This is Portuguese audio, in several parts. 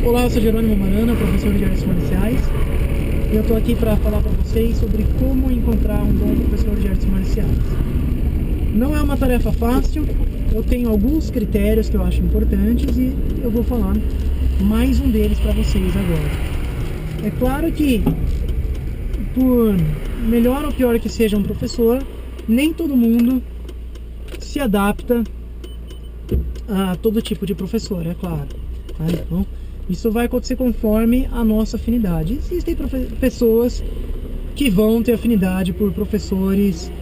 Olá, eu sou Jerônimo Marana, professor de artes marciais, e eu estou aqui para falar para vocês sobre como encontrar um bom professor de artes marciais. Não é uma tarefa fácil, eu tenho alguns critérios que eu acho importantes e eu vou falar mais um deles para vocês agora. É claro que, por melhor ou pior que seja um professor, nem todo mundo se adapta a todo tipo de professor, é claro. Tá? Então, isso vai acontecer conforme a nossa afinidade. Existem pessoas que vão ter afinidade por professores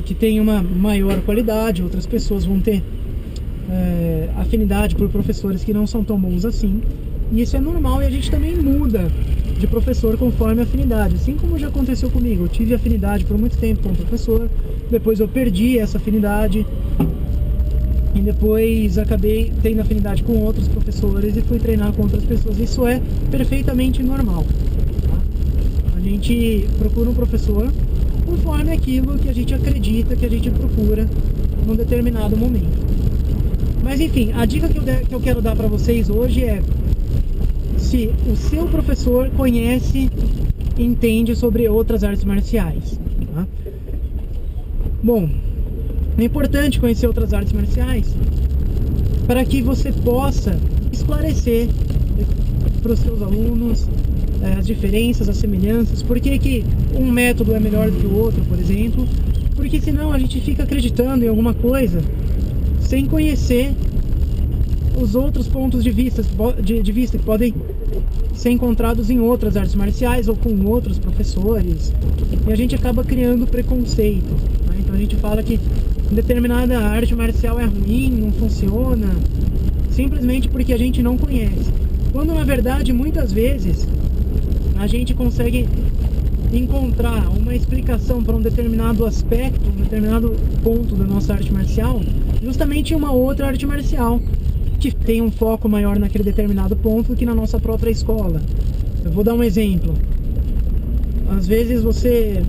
que têm uma maior qualidade, outras pessoas vão ter afinidade por professores que não são tão bons assim. E isso é normal, e a gente também muda de professor conforme a afinidade, assim como já aconteceu comigo. Eu tive afinidade por muito tempo com o professor, depois eu perdi essa afinidade e depois acabei tendo afinidade com outros professores e fui treinar com outras pessoas. Isso é perfeitamente normal, tá? A gente procura um professor conforme aquilo que a gente acredita, que a gente procura num determinado momento. Mas enfim, a dica que eu quero dar para vocês hoje é: se o seu professor conhece e entende sobre outras artes marciais, tá? Bom, é importante conhecer outras artes marciais para que você possa esclarecer para os seus alunos as diferenças, as semelhanças, por que um método é melhor do que o outro, por exemplo, porque senão a gente fica acreditando em alguma coisa sem conhecer os outros pontos de vista que podem ser encontrados em outras artes marciais ou com outros professores, e a gente acaba criando preconceito, né? Então a gente fala que determinada arte marcial é ruim, não funciona, simplesmente porque a gente não conhece, quando na verdade muitas vezes a gente consegue encontrar uma explicação para um determinado aspecto, um determinado ponto da nossa arte marcial, justamente em uma outra arte marcial que tem um foco maior naquele determinado ponto do que na nossa própria escola. Eu vou dar um exemplo. Às vezes você,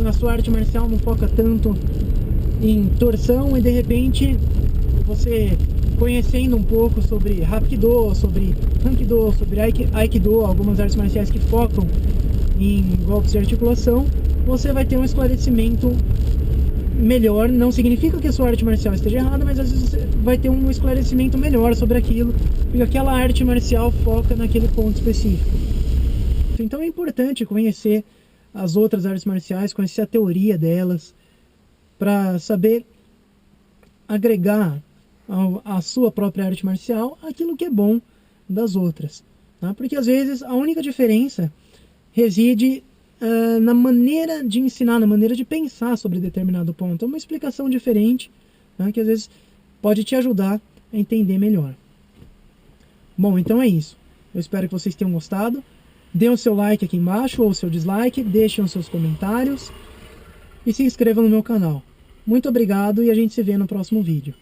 na sua arte marcial, não foca tanto em torção, e de repente você, conhecendo um pouco sobre Hapkido, sobre Hankido, sobre Aikido, algumas artes marciais que focam em golpes de articulação, você vai ter um esclarecimento melhor. Não significa que a sua arte marcial esteja errada, mas às vezes você vai ter um esclarecimento melhor sobre aquilo, porque aquela arte marcial foca naquele ponto específico. Então é importante conhecer as outras artes marciais, conhecer a teoria delas, para saber agregar à sua própria arte marcial aquilo que é bom das outras, tá? Porque às vezes a única diferença reside na maneira de ensinar, na maneira de pensar sobre determinado ponto. É uma explicação diferente, né, que às vezes pode te ajudar a entender melhor. Bom, então é isso. Eu espero que vocês tenham gostado. Dê o seu like aqui embaixo ou o seu dislike, deixem os seus comentários e se inscrevam no meu canal. Muito obrigado e a gente se vê no próximo vídeo.